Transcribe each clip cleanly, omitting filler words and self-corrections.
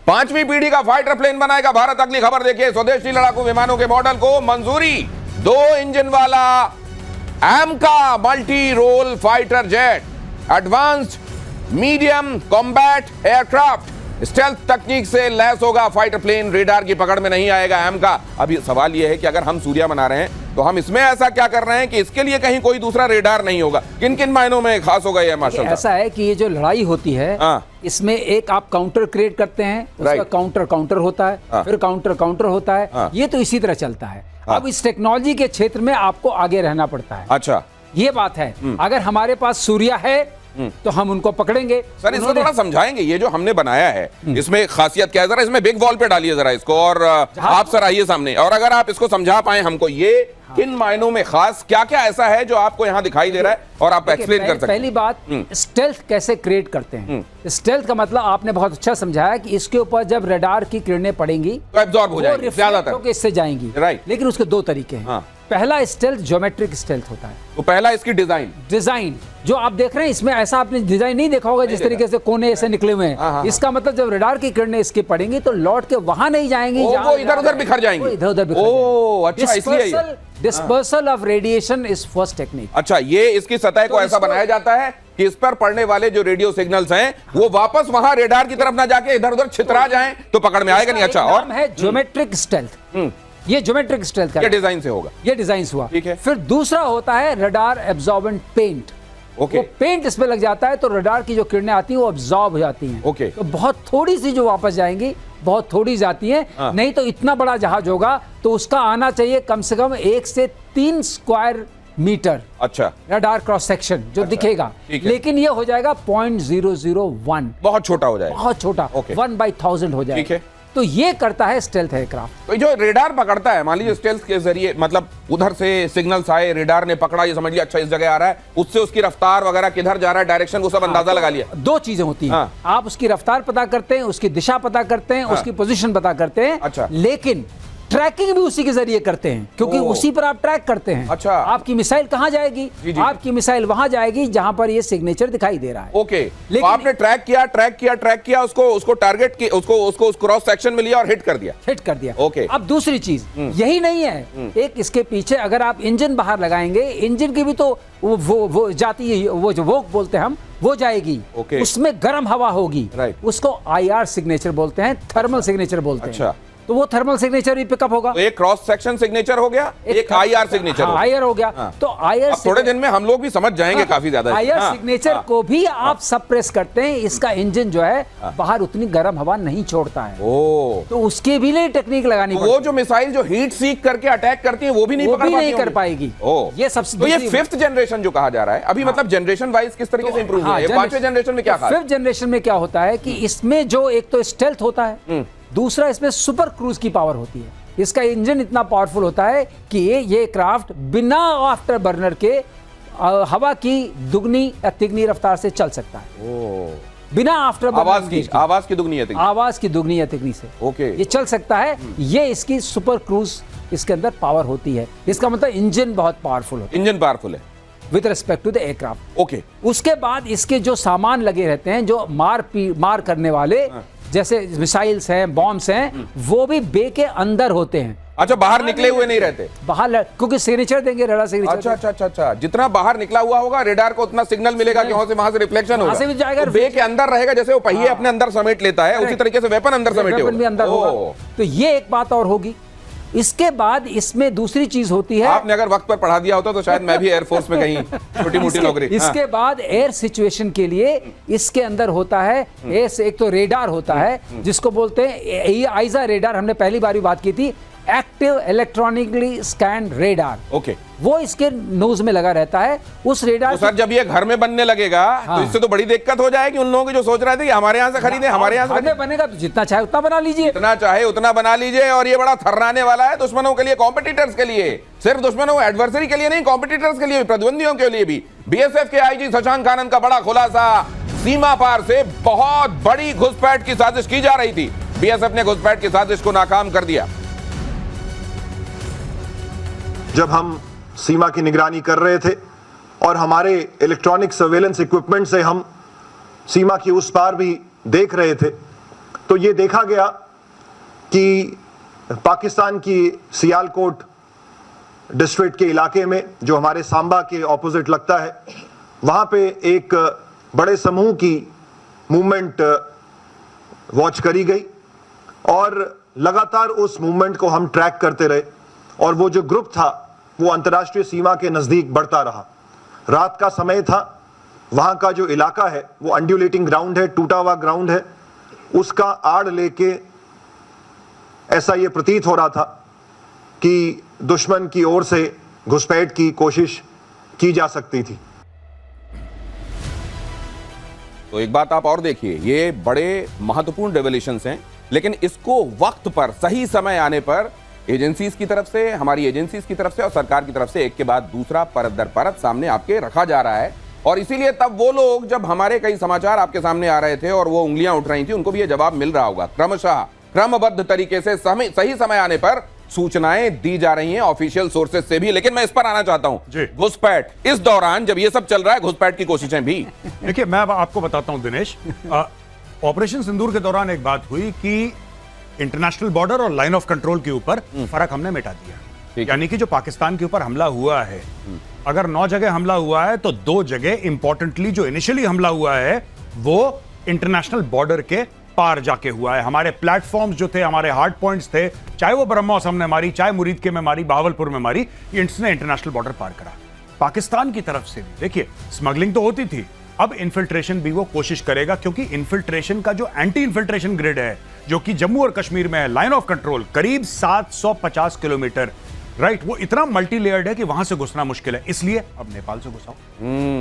5वीं पीढ़ी का फाइटर प्लेन बनाएगा भारत। अगली खबर देखिए, स्वदेशी लड़ाकू विमानों के मॉडल को मंजूरी। 2 इंजन वाला AMCA multi role fighter jet, advanced medium combat aircraft, stealth तकनीक से लैस होगा फाइटर प्लेन, रेडार की पकड़ में नहीं आएगा AMCA। अब ये सवाल ये है कि अगर हम सूर्या बना रहे हैं तो हम इसमें ऐसा क्या कर रहे हैं कि इसके लिए कहीं कोई दूसरा रेडार नहीं होगा? किन किन मायनों में खास होगा ये माशाल्लाह? ऐसा है कि ये जो लड़ाई होती है इसमें एक आप काउंटर क्रिएट करते हैं, उसका काउंटर होता है, फिर काउंटर होता है, ये तो इसी तरह चलता है। अब इस टेक्नोलॉजी के क्षेत्र में आपको आगे रहना पड़ता है। अच्छा, ये बात है। अगर हमारे पास सूर्या है तो हम उनको पकड़ेंगे। सर इसको थोड़ा समझाएंगे, ये जो हमने बनाया है इसमें खासियत क्या है? जरा इसमें बिग वॉल पे डालिए जरा इसको, और आप सर आइए सामने, और अगर आप इसको समझा पाए हमको, ये किन मायनों में खास क्या क्या ऐसा है जो आपको यहाँ दिखाई दे रहा है और आप एक्सप्लेन कर सकते हैं? पहली बात, स्टेल्थ कैसे क्रिएट करते हैं। स्टेल्थ का मतलब आपने बहुत अच्छा समझाया कि इसके ऊपर जब रडार की किरणें पड़ेंगी तो एब्जॉर्ब हो जाएंगी, ज्यादातर इससे जाएंगी। राइट। लेकिन उसके 2 तरीके हैं। पहला स्टेल्थ ज्योमेट्रिक स्टेल्थ होता है। तो पहला इसकी डिजाइन जो आप देख रहे हैं, इसमें ऐसा आपने डिजाइन नहीं देखा होगा जिस तरीके से कोने ऐसे निकले हुए हैं। इसका मतलब जब रडार की किरणें इसके पड़ेंगी तो लौट के वहां नहीं जाएंगी, वो इधर उधर बिखर जाएंगी। इधर उधर अच्छा, इसलिए dispersal of radiation is first technique. अच्छा, ये इसकी सतह को ऐसा बनाया जाता है कि इस पर पड़ने वाले जो रेडियो सिग्नल्स हैं वो वापस वहां रेडार की तरफ ना जाके इधर उधर छितरा जाएं तो पकड़ में आएगा नहीं। अच्छा, और है ज्योमेट्रिक स्टेल्थ। ये ज्योमेट्रिक स्टेल्थ का डिजाइन से होगा, ये डिजाइन हुआ। ठीक है। फिर दूसरा होता है रडार एब्जॉर्बेंट पेंट। ओके। वो पेंट इसमें लग जाता है तो रडार की जो किरणें आती हैं वो एब्जॉर्ब हो जाती हैं। ओके। तो बहुत थोड़ी सी जो वापस जाएंगी, बहुत थोड़ी जाती हैं। नहीं तो इतना बड़ा जहाज होगा तो उसका आना चाहिए कम से कम 1 से 3 स्क्वायर मीटर। अच्छा, रडार क्रॉस सेक्शन जो दिखेगा, लेकिन ये हो जाएगा 0.001, बहुत छोटा हो जाएगा, बहुत छोटा। 1/1000 हो जाएगा। ठीक है। तो ये करता है स्टेल्थ एयरक्राफ्ट। तो जो रेडार पकड़ता है, मान लीजिए स्टेल्थ के जरिए, मतलब उधर से सिग्नल्स आए, रेडार ने पकड़ा, ये समझ लिया अच्छा इस जगह आ रहा है, उससे उसकी रफ्तार वगैरह किधर जा रहा है, डायरेक्शन, वो सब अंदाजा लगा लिया। 2 चीजें होती हैं। आप उसकी रफ्तार पता करते हैं, उसकी दिशा पता करते हैं, उसकी पोजीशन पता करते हैं। अच्छा। लेकिन ट्रैकिंग भी उसी के जरिए करते हैं, क्योंकि उसी पर आप ट्रैक करते हैं। अच्छा। आपकी मिसाइल कहां जाएगी? आपकी मिसाइल वहां जाएगी जहां पर ये सिग्नेचर दिखाई दे रहा है। ओके। लेकिन तो आपने ट्रैक किया, उसको टारगेट किया, उसको क्रॉस सेक्शन में लिया और हिट कर दिया। ओके। अब दूसरी चीज यही नहीं है, एक इसके पीछे अगर आप इंजन बाहर लगाएंगे, इंजन की भी तो वो जाती है, वो जो वोक बोलते हैं हम, वो जाएगी। उसमें गर्म हवा होगी, उसको IR सिग्नेचर बोलते हैं, थर्मल सिग्नेचर बोलते हैं। अच्छा। तो वो थर्मल सिग्नेचर भी पिकअप होगा। तो एक क्रॉस सेक्शन सिग्नेचर हो गया, एक IR सिग्नेचर। IR हो गया। तो IR थोड़े दिन में हम लोग भी समझ जाएंगे काफी ज्यादा। IR सिग्नेचर को भी आप सप्रेस करते हैं, इसका इंजन जो है बाहर उतनी गर्म हवा नहीं छोड़ता है। तो उसके भी लिए टेक्निक लगानी पड़ती है। वो जो मिसाइल जो हीट सीक करके अटैक करती है वो भी नहीं कर पाएगी। ये सबसे, तो ये 5th जनरेशन जो कहा जा रहा है अभी, मतलब जनरेशन वाइज किस तरीके से इंप्रूव हुआ है? 5वें जनरेशन में क्या? 5th जनरेशन में क्या होता है कि इसमें जो एक तो स्टेल्थ होता है, दूसरा इसमें सुपर क्रूज की पावर होती है। इसका इंजन इतना पावरफुल होता है कि ये क्राफ्ट बिना आफ्टर बर्नर के हवा की दुगनी या तिगनी रफ्तार से चल सकता है। बिना आफ्टर बर्नर आवाज की दुगनी या तिगनी से ये चल सकता है। ये इसकी सुपर क्रूज इसके अंदर पावर होती है। इसका मतलब इंजन बहुत पावरफुल है with respect to the aircraft. Okay. उसके बाद इसके जो सामान लगे रहते हैं, जो मार करने वाले, जैसे मिसाइल्स हैं, बॉम्ब्स हैं, वो भी बे के अंदर होते हैं। अच्छा, बाहर निकले हुए नहीं रहते? बाहर, क्योंकि सिग्नेचर देंगे, रडार सिग्नेचर। अच्छा। जितना बाहर निकला हुआ होगा रेडार को उतना सिग्नल मिलेगा कि वहां से रिफ्लेक्शन होगा, भी जाएगा। तो बे के अंदर रहेगा, जैसे वो पहिए अपने अंदर समेट लेता है, उसी तरीके से वेपन अंदर समेटे होगा। तो ये एक बात और होगी। इसके बाद इसमें दूसरी चीज होती है, आपने अगर वक्त पर पढ़ा दिया होता तो शायद मैं भी एयरफोर्स में कहीं छोटी मोटी नौकरी। इसके बाद एयर सिचुएशन के लिए इसके अंदर होता है एक तो रेडार होता है जिसको बोलते हैं आइजा रेडार। हमने पहली बार भी बात की थी, active electronically scan radar. Okay. वो इसके नोज में लगा रहता है। उस रेडार तो सर जब ये घर में बनने लगेगा तो इससे तो बड़ी दिक्कत हो जाएगी उन लोगों की जो सोच रहे थे कि हमारे यहाँ से खरीदे, हमारे यहाँ से बनेगा तो जितना चाहे उतना बना लीजिए, जितना चाहे उतना बना लीजिए। और ये बड़ा थर्राने वाला है दुश्मनों के लिए, कॉम्पिटिटर्स के लिए, सिर्फ दुश्मनों एडवर्सरी के लिए नहीं, कॉम्पिटिटर्स के लिए, प्रतिद्वंदियों के लिए भी। BSF के IG शशांक आनंद का बड़ा खुलासा, सीमा पार से बहुत बड़ी घुसपैठ की साजिश की जा रही थी, BSF ने घुसपैठ की साजिश को नाकाम कर दिया। जब हम सीमा की निगरानी कर रहे थे और हमारे इलेक्ट्रॉनिक सर्वेलेंस इक्विपमेंट से हम सीमा की उस पार भी देख रहे थे, तो ये देखा गया कि पाकिस्तान की सियालकोट डिस्ट्रिक्ट के इलाके में, जो हमारे सांबा के ऑपोजिट लगता है, वहां पे एक बड़े समूह की मूवमेंट वॉच करी गई और लगातार उस मूवमेंट को हम ट्रैक करते रहे और वो जो ग्रुप था वो अंतर्राष्ट्रीय सीमा के नजदीक बढ़ता रहा। रात का समय था, वहां का जो इलाका है वो अंड्यूलेटिंग ग्राउंड है, टूटा हुआ ग्राउंड है, उसका आड़ लेके ऐसा ये प्रतीत हो रहा था कि दुश्मन की ओर से घुसपैठ की कोशिश की जा सकती थी। तो एक बात आप और देखिए, ये बड़े महत्वपूर्ण रेवलेशंस हैं, लेकिन इसको वक्त पर, सही समय आने पर एजेंसीज की तरफ से, हमारी एजेंसीज की तरफ से और सरकार की तरफ से एक के बाद दूसरा परत दर परत सामने आपके रखा जा रहा है। और इसीलिए तब वो लोग, जब हमारे कई समाचार आपके सामने आ रहे थे और वो उंगलियां उठ रही थी, उनको भी ये जवाब मिल रहा होगा। क्रमशः क्रमबद्ध तरीके से सही समय आने पर सूचनाएं दी जा रही हैं ऑफिशियल सोर्सेज से भी। लेकिन मैं इस पर आना चाहता हूं, घुसपैठ, इस दौरान जब ये सब चल रहा है, घुसपैठ की कोशिशें भी। देखिए, मैं अब आपको बताता हूं दिनेश, ऑपरेशन सिंदूर के दौरान एक बात हुई कि इंटरनेशनल बॉर्डर और लाइन ऑफ कंट्रोल के ऊपर फर्क हमने मिटा दिया। यानी कि जो पाकिस्तान के ऊपर हमला हुआ है, अगर 9 जगह हमला हुआ है तो 2 जगह इंपॉर्टेंटली जो इनिशियली हमला हुआ है वो इंटरनेशनल बॉर्डर के पार जाके हुआ है। हमारे प्लेटफॉर्म्स जो थे, हमारे हार्ड पॉइंट्स थे, चाहे वो ब्रह्मोस हमने मारी, चाहे मुरीद के में मारी, बहावलपुर में मारी, इसने इंटरनेशनल बॉर्डर पार करा। पाकिस्तान की तरफ से भी देखिए, स्मगलिंग तो होती थी, अब इन्फिल्ट्रेशन भी वो कोशिश करेगा, क्योंकि इन्फिल्ट्रेशन का जो एंटी इन्फिल्ट्रेशन ग्रिड है, जो कि जम्मू और कश्मीर में है, लाइन ऑफ कंट्रोल करीब 750 किलोमीटर, राइट, वो इतना मल्टी लेयर्ड है कि वहां से घुसना मुश्किल है। इसलिए अब नेपाल से घुसाओ।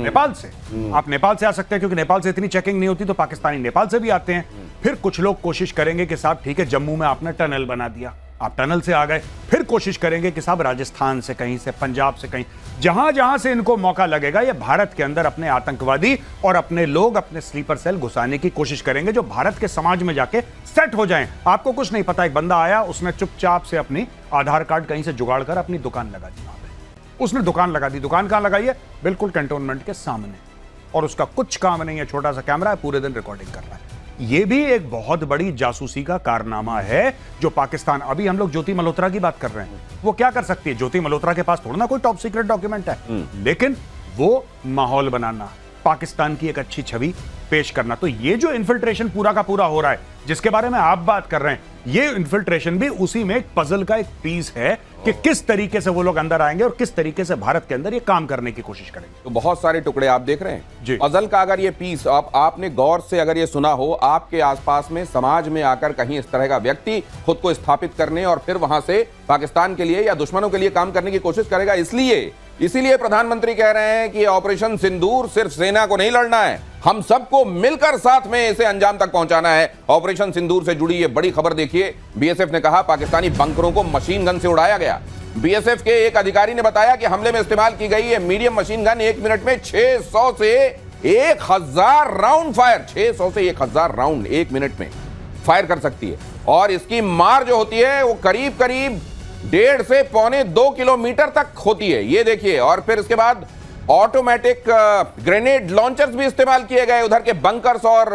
नेपाल से आप नेपाल से आ सकते हैं, क्योंकि नेपाल से इतनी चेकिंग नहीं होती, तो पाकिस्तानी नेपाल से भी आते हैं। फिर कुछ लोग कोशिश करेंगे कि साहब ठीक है, जम्मू में आपने टनल बना दिया, आप टनल से आ गए, फिर कोशिश करेंगे कि साहब राजस्थान से कहीं से, पंजाब से कहीं, जहां जहां से इनको मौका लगेगा, ये भारत के अंदर अपने आतंकवादी और अपने लोग, अपने स्लीपर सेल घुसाने की कोशिश करेंगे, जो भारत के समाज में जाके सेट हो जाएं। आपको कुछ नहीं पता, एक बंदा आया, उसने चुपचाप से अपनी आधार कार्ड कहीं से जुगाड़ कर अपनी दुकान लगा दी। वहां पे उसने दुकान लगा दी। दुकान कहां लगाई है? बिल्कुल कैंटोनमेंट के सामने, और उसका कुछ काम नहीं है, छोटा सा कैमरा है, पूरे दिन रिकॉर्डिंग कर रहा है। यह भी एक बहुत बड़ी जासूसी का कारनामा है जो पाकिस्तान, अभी हम लोग ज्योति मल्होत्रा की बात कर रहे हैं, वो क्या कर सकती है? ज्योति मल्होत्रा के पास थोड़ा ना कोई टॉप सीक्रेट डॉक्यूमेंट है, लेकिन वो माहौल बनाना, पाकिस्तान की एक अच्छी छवि पेश करना। तो ये जो इन्फिल्ट्रेशन पूरा का पूरा हो रहा है, जिसके बारे में आप बात कर रहे हैं, ये इन्फिल्ट्रेशन भी उसी में एक पजल का एक पीस है कि किस तरीके से वो लोग अंदर आएंगे और किस तरीके से भारत के अंदर ये काम करने की कोशिश करेंगे। तो बहुत सारे टुकड़े आप देख रहे हैं जी। पजल का। अगर ये पीस आपने गौर से अगर ये सुना हो, आपके आसपास में समाज में आकर कहीं इस तरह का व्यक्ति खुद को स्थापित करने और फिर वहां से पाकिस्तान के लिए या दुश्मनों के लिए काम करने की कोशिश करेगा, इसीलिए प्रधानमंत्री कह रहे हैं कि ऑपरेशन सिंदूर सिर्फ सेना को नहीं लड़ना है, हम सबको मिलकर साथ में इसे अंजाम तक पहुंचाना है। ऑपरेशन सिंदूर से जुड़ी ये बड़ी खबर देखिए, बीएसएफ ने कहा पाकिस्तानी बंकरों को मशीन गन से उड़ाया गया। बीएसएफ के एक अधिकारी ने बताया कि हमले में इस्तेमाल की गई ये मीडियम मशीन गन 1 मिनट में 600 से 1000 राउंड फायर, 600 से 1000 राउंड 1 मिनट में फायर कर सकती है, और इसकी मार जो होती है वो करीब करीब 1.5 से 2.25 किलोमीटर तक होती है। ये देखिए, और फिर इसके बाद ऑटोमेटिक ग्रेनेड लॉन्चर्स भी इस्तेमाल किए गए उधर के बंकर्स और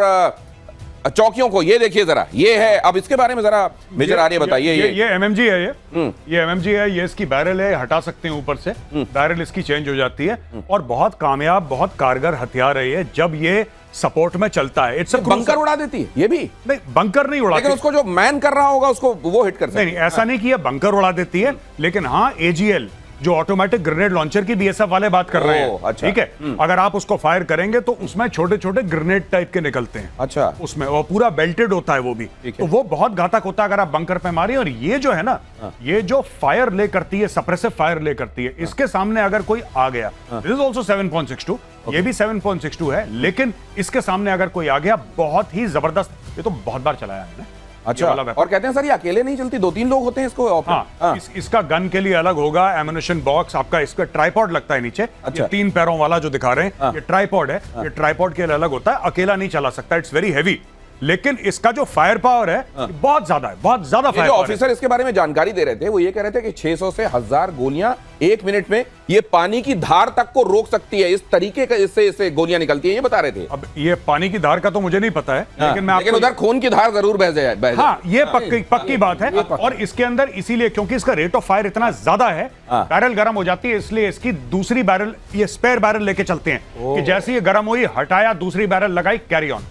चौकियों को। ये देखिए जरा, ये है। अब इसके बारे में जरा मेजर आर्य बताइए। ये एमएमजी है, ये एमएमजी है, ये इसकी बैरल है, हटा सकते हैं ऊपर से, बैरल इसकी चेंज हो जाती है, और बहुत कामयाब, बहुत कारगर हथियार है ये जब ये सपोर्ट में चलता है। इट्स बंकर उड़ा देती है ये भी? नहीं, बंकर नहीं उड़ाती, लेकिन उसको जो मैन कर रहा होगा उसको वो हिट कर सकता है। नहीं, ऐसा नहीं कि ये बंकर उड़ा देती है, लेकिन हाँ, एजीएल जो ऑटोमेटिक ग्रेनेड लॉन्चर की बीएसएफ वाले बात कर रहे हैं, अच्छा। ठीक है, अगर आप उसको फायर करेंगे तो उसमें छोटे छोटे ग्रेनेड टाइप के निकलते हैं, अच्छा, उसमें वो पूरा बेल्टेड होता है वो भी, तो वो बहुत घातक होता है अगर आप बंकर पे मारिए। और ये जो है ना, ये जो फायर ले करती है, सप्रेसिव फायर ले करती है, इसके सामने अगर कोई आ गया, दिस इज आल्सो 7.62, ये भी 7.62 है, लेकिन इसके सामने अगर कोई आ गया, बहुत ही जबरदस्त, ये तो बहुत बार चलाया है। अच्छा, और कहते हैं सर ये अकेले नहीं चलती, 2-3 लोग होते हैं इसको। हाँ, इसका गन के लिए अलग होगा एम्युनिशन बॉक्स, आपका इसका ट्राइपॉड लगता है नीचे, अच्छा। ये 3 पैरों वाला जो दिखा रहे हैं, ये ट्राइपॉड है, ये ट्राइपॉड के लिए अलग होता है, अकेला नहीं चला सकता, इट्स वेरी हैवी। लेकिन इसका जो फायर पावर है बहुत ज्यादा है, बहुत ज्यादा ये फायर जो पावर है। ऑफिसर इसके बारे में जानकारी दे रहे थे वो ये कह रहे थे कि 600 से 1000 गोलियां 1 मिनट में ये पानी की धार तक को रोक सकती है, इस तरीके का इससे गोलियां निकलती हैं, ये बता रहे थे। अब ये पानी की धार का तो मुझे नहीं पता है, लेकिन मैं लेकिन आपको उधर खून की धार जरूर बह जाए। हाँ, ये पक्की बात है। और इसके अंदर इसीलिए क्योंकि इसका रेट ऑफ फायर इतना ज्यादा है, बैरल गर्म हो जाती है, इसलिए इसकी दूसरी बैरल, ये स्पेयर बैरल लेके चलते हैं कि जैसे ये गर्म हुई, हटाया, दूसरी बैरल लगाई, कैरी ऑन।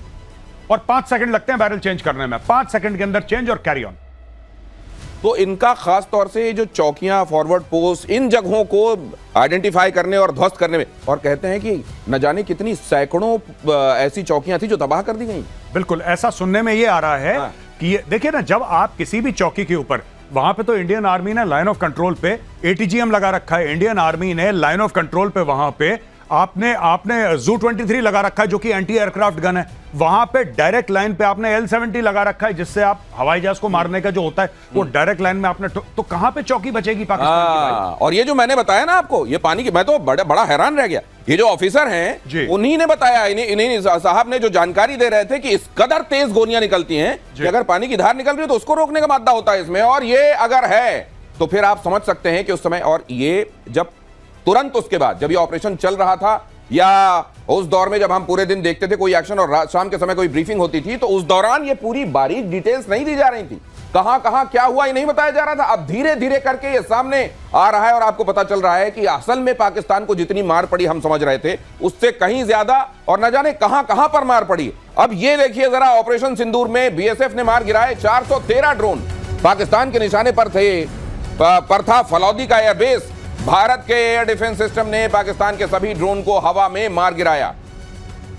और 5 सेकंड लगते हैं बैरल चेंज करने में, 5 सेकंड के अंदर चेंज और कैरी ऑन। तो इनका खास तौर से ये जो चौकियां, फॉरवर्ड पोस्ट, इन जगहों को आइडेंटिफाई करने और ध्वस्त करने में, और कहते हैं कि न जाने कितनी सैकड़ों ऐसी चौकियां थी जो तबाह कर दी गई। बिल्कुल ऐसा सुनने में ये आ रहा है कि ये देखिए ना, जब आप किसी भी चौकी के ऊपर, वहां पे तो इंडियन आर्मी ने लाइन ऑफ कंट्रोल पे ATGM लगा रखा है, इंडियन आर्मी ने लाइन ऑफ कंट्रोल पे वहां पे आपने Zu-23 लगा रखा है जो कि एंटी एयरक्राफ्ट गन है, वहां पे डायरेक्ट लाइन पे आपने L-70 लगा रखा है जिससे आप हवाई जहाज को मारने का जो होता है वो डायरेक्ट लाइन में आपने, तो कहां पे चौकी बचेगी पाकिस्तान की भाई? और ये जो मैंने बताया ना आपको, ये पानी की, मैं तो बड़ा हैरान रह गया। ये जो ऑफिसर हैं उन्हीं ने बताया, इन्हीं साहब ने जो जानकारी दे रहे थे कि इस कदर तेज गोलियां निकलती हैं कि अगर पानी की धार निकल रही है तो उसको रोकने का मादा होता है इसमें, और ये अगर है तो फिर आप समझ सकते हैं कि उस समय, और ये जब तुरंत उसके बाद जब ये ऑपरेशन चल रहा था या उस दौर में जब हम पूरे दिन देखते थे कोई एक्शन और शाम के समय कोई ब्रीफिंग होती थी, तो उस दौरान ये पूरी बारीक डिटेल्स नहीं दी जा रही थी, कहां कहां क्या हुआ ये नहीं बताया जा रहा था। अब धीरे धीरे करके ये सामने आ रहा है और आपको पता चल रहा है कि असल में पाकिस्तान को जितनी मार पड़ी हम समझ रहे थे उससे कहीं ज्यादा, और न जाने कहां कहां पर मार पड़ी। अब ये देखिए जरा, ऑपरेशन सिंदूर में BSF ने मार गिराए 413 ड्रोन पाकिस्तान के निशाने पर था फलौदी का एयरबेस। भारत के एयर डिफेंस सिस्टम ने पाकिस्तान के सभी ड्रोन को हवा में मार गिराया।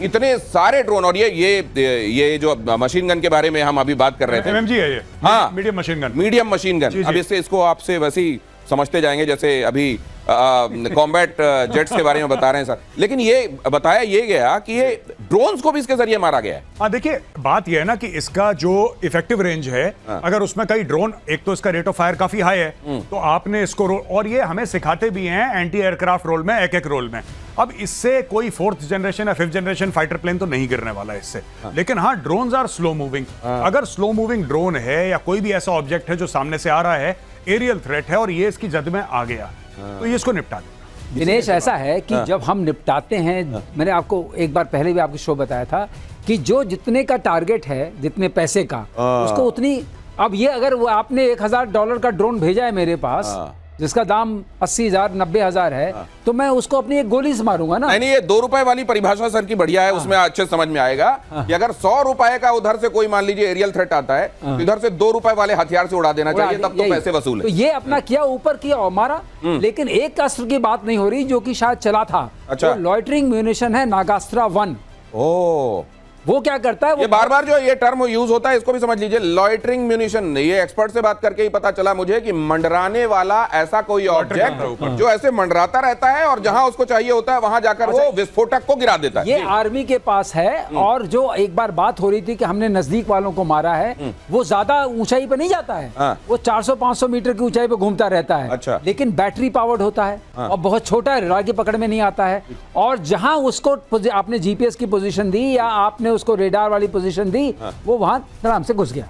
इतने सारे ड्रोन, और ये जो मशीन गन के बारे में हम अभी बात कर रहे थे, MMG है ये, हाँ, medium machine gun, medium machine gun. अब इसको आपसे वैसे ही समझते जाएंगे जैसे अभी कॉम्बैट जेट्स के बारे में बता रहे हैं सर, लेकिन ये बताया ये गया कि ये ड्रोन्स को भी इसके जरिए मारा गया है। हाँ, देखिए बात ये है ना कि इसका जो इफेक्टिव रेंज है, अगर उसमें कई ड्रोन, एक तो इसका रेट ऑफ फायर काफी हाई है, तो आपने इसको और ये हमें सिखाते भी हैं एंटी एयरक्राफ्ट रोल में, एक रोल में। अब इससे कोई 4th जनरेशन या 5th जनरेशन फाइटर प्लेन तो नहीं गिरने वाला इससे, लेकिन हाँ, ड्रोन्स आर स्लो मूविंग। अगर स्लो मूविंग ड्रोन है या कोई भी ऐसा ऑब्जेक्ट है जो सामने से आ रहा है, एरियल थ्रेट है, और ये इसकी जद में आ गया, तो ये इसको निपटा देगा। दिनेश, ऐसा है कि जब हम निपटाते हैं, मैंने आपको एक बार पहले भी आपको शो बताया था कि जो जितने का टारगेट है, जितने पैसे का, उसको उतनी, अब ये अगर वो आपने $1000 का ड्रोन भेजा है मेरे पास जिसका दाम 80,000 90,000 है, तो मैं उसको अपनी एक गोली से मारूंगा ना। नहीं, ये ₹2 वाली परिभाषा सर की बढ़िया है, उसमें अच्छे समझ में आएगा कि अगर ₹100 का उधर से कोई मान लीजिए एरियल थ्रेट आता है तो इधर से ₹2 वाले हथियार से उड़ा देना चाहिए, तब तो पैसे वसूल है। तो ये अपना किया, ऊपर किया और मारा, लेकिन एक अस्त्र की बात नहीं हो रही जो कि शायद चला था। अच्छा, लॉइटरिंग म्यूनिशन है नागास्त्रा 1। ओ, वो क्या करता है, ये बार बार जो ये टर्म यूज होता है इसको भी समझ लीजिए, लॉइटरिंग म्यूनिशन। ये एक्सपर्ट से बात करके ही पता चला मुझे कि मंडराने वाला ऐसा कोई ऑब्जेक्ट जो ऐसे मंडराता रहता है और जहां उसको चाहिए होता है वहां जाकर वो विस्फोटक को गिरा देता है। ये आर्मी के पास है। और जो एक बार बात हो रही थी कि हमने नजदीक वालों को मारा है, वो ज्यादा ऊंचाई पे नहीं जाता है, वो 400-500 मीटर की ऊंचाई पे घूमता रहता है। अच्छा। लेकिन बैटरी पावर्ड होता है और बहुत छोटा है, रडार की पकड़ में नहीं आता है। और जहां उसको आपने GPS की पोजीशन दी या आपने उसको रेडार वाली पोजीशन दी, वो वहां आराम से घुस गया,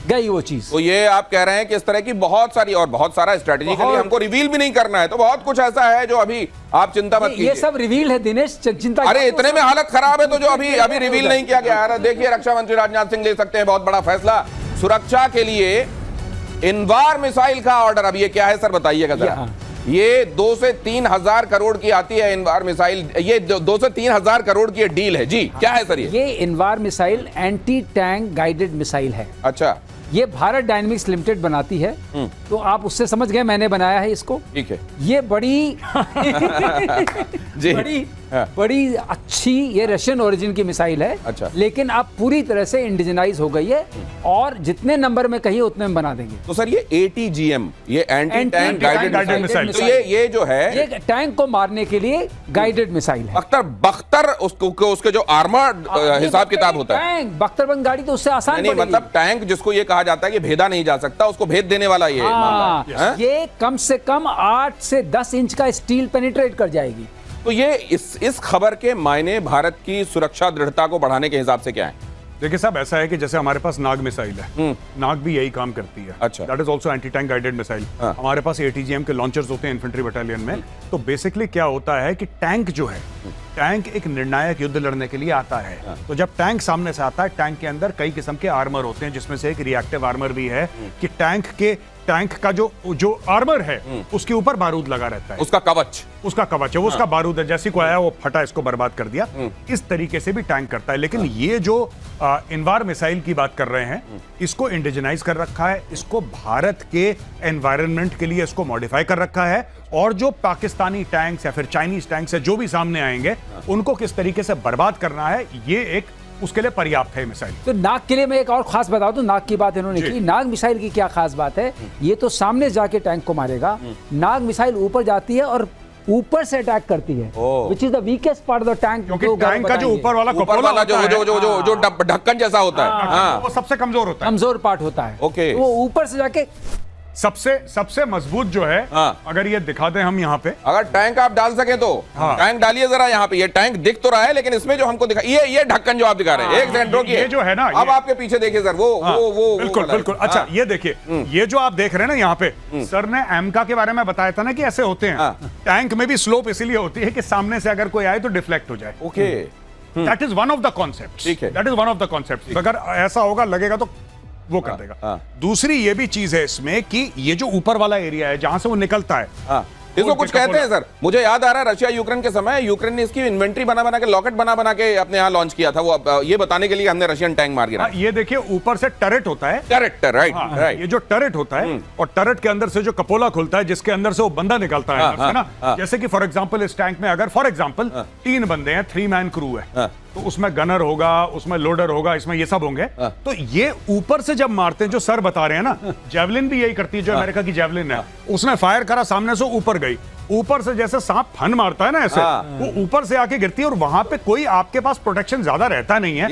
गई वो चीज। तो ये आप कह रहे हैं कि इस तरह की बहुत सारी, और बहुत सारा स्ट्रेटेजिकली हमको रिवील भी नहीं करना है, तो बहुत कुछ ऐसा है जो अभी आप चिंता मत कीजिए। ये सब रिवील है दिनेश, चिंता। अरे इतने में हालत खराब है तो जो अभी रिवील नहीं किया गया। देखिए, रक्षा मंत्री राजनाथ सिंह ले सकते हैं बहुत बड़ा फैसला, सुरक्षा के लिए इनवार मिसाइल का ऑर्डर। अब ये क्या है सर, बताइएगा जरा। ये 2 से 3 हजार करोड़ की आती है इनवार मिसाइल, ये 2 से 3 हजार करोड़ की डील है जी। क्या है सर ये Invar missile anti tank guided missile है। अच्छा, ये भारत डायनेमिक्स लिमिटेड बनाती है, तो आप उससे समझ गए मैंने बनाया है इसको। ठीक है। ये बड़ी जी, बड़ी अच्छी, ये रशियन ओरिजिन की मिसाइल है। अच्छा। लेकिन अब पूरी तरह से इंडिजनाइज हो गई है और जितने नंबर में कहिए उतने में बना देंगे। तो सर ये ATGM, ये एंटी टैंक गाइडेड मिसाइल, तो ये जो है ये टैंक को मारने के लिए गाइडेड मिसाइल है। बख्तर उसके जो आर्मर्ड हिसाब किताब होता है, टैंक बख्तरबंद गाड़ी तो उससे आसान नहीं, मतलब टैंक जिसको ये कहा जाता है कि भेदा नहीं जा सकता, उसको भेद देने वाला ये मामला है। ये कम से कम 8 से 10 इंच का स्टील पेनिट्रेट कर जाएगी। तो ये इस खबर के मायने भारत की सुरक्षा दृढ़ता को बढ़ाने के हिसाब से क्या है? देखिए साहब, ऐसा है कि जैसे हमारे पास नाग मिसाइल है, नाग भी यही काम करती है। अच्छा। That is also anti tank guided missile. हाँ। हमारे पास ATGM के लॉन्चर्स होते हैं इन्फेंट्री बटालियन में। तो बेसिकली क्या होता है कि टैंक जो है, टैंक एक निर्णायक युद्ध लड़ने के लिए आता है। तो जब टैंक सामने से आता है, टैंक के अंदर कई किस्म के आर्मर होते हैं, जिसमें से एक रिएक्टिव आर्मर भी है कि टैंक का जो आर्मर है उसके ऊपर बारूद लगा रहता है, उसका कवच है, वो उसका बारूद है। जैसे कोई आया वो फटा, इसको बर्बाद कर दिया। इस तरीके से भी टैंक करता है। लेकिन ये जो इन्वार मिसाइल की बात कर रहे हैं, इसको इंडिजिनाइज कर रखा है, इसको भारत के एनवायरनमेंट के लिए इसको मॉडिफाई कर रखा है। और जो पाकिस्तानी टैंक्स या फिर चाइनीज टैंक्स है जो भी सामने आएंगे, उनको किस तरीके से बर्बाद करना है, ये एक उसके लिए पर्याप्त है मिसाइल। तो नाग के लिए मैं एक और खास बता दूं, नाग की बात इन्होंने की। नाग मिसाइल की क्या खास बात है, ये तो सामने जाके टैंक को मारेगा। नाग मिसाइल ऊपर जाती है और ऊपर से अटैक करती है, which is the weakest part of the tank. क्योंकि टैंक का जो ऊपर वाला जो ढक्कन जैसा होता है, हाँ, वो सबसे कमजोर होता है, कमजोर पार्ट होता है। ओके। वो ऊपर से जाके सबसे मजबूत जो है, अगर ये दिखा दें हम यहाँ पे, अगर टैंक आप डाल सके तो टैंक डालिए जरा यहाँ पे। ये टैंक दिख तो रहा है, लेकिन इसमें जो हमको दिखा, ये ढक्कन जो आप दिखा रहे हैं, एक सेकंड रोकिए, ये जो है ना, अब आपके पीछे देखिए सर, वो बिल्कुल। अच्छा, ये देखिए, ये जो आप देख रहे हैं ना यहाँ पे, सर ने एमका के बारे में बताया था ना कि ऐसे होते हैं। टैंक में भी स्लोप इसीलिए होती है कि सामने से अगर कोई आए तो डिफ्लेक्ट हो जाए। Okay, that is one of the concepts. ठीक है। That is one of the concepts. अगर ऐसा होगा, लगेगा तो वो कर देगा। दूसरी ये भी चीज है इसमें कि ये जो ऊपर वाला एरिया है जहां से वो निकलता है, इसको कुछ कहते हैं सर। मुझे याद आ रहा है रशिया यूक्रेन के समय, यूक्रेन ने इसकी इन्वेंट्री बना के, लॉकेट बना के अपने यहाँ लॉन्च किया था। वो ये बताने के लिए हमने रशियन टैंक मार गिरा। ये देखिए, ऊपर से टर्रेट होता है। Turret, right. ये जो टर्रेट होता है, और टर्रेट के अंदर से जो कपोला खुलता है, जिसके अंदर से वो बंदा निकलता है ना। जैसे कि फॉर एग्जांपल इस टैंक में अगर फॉर एग्जांपल 3 बंदे हैं, 3 मैन क्रू है, तो उसमें गनर होगा, उसमें लोडर होगा, इसमें ये सब होंगे। तो ये ऊपर से जब मारते हैं, जो सर बता रहे हैं ना, जेवलिन भी यही करती है, जो अमेरिका की जेवलिन है, उसने फायर करा, सामने से ऊपर गई, ऊपर से जैसे सांप फन मारता है ना, ऐसे वो ऊपर से आके गिरती है। और वहां पे कोई आपके पास प्रोटेक्शन ज्यादा रहता नहीं है।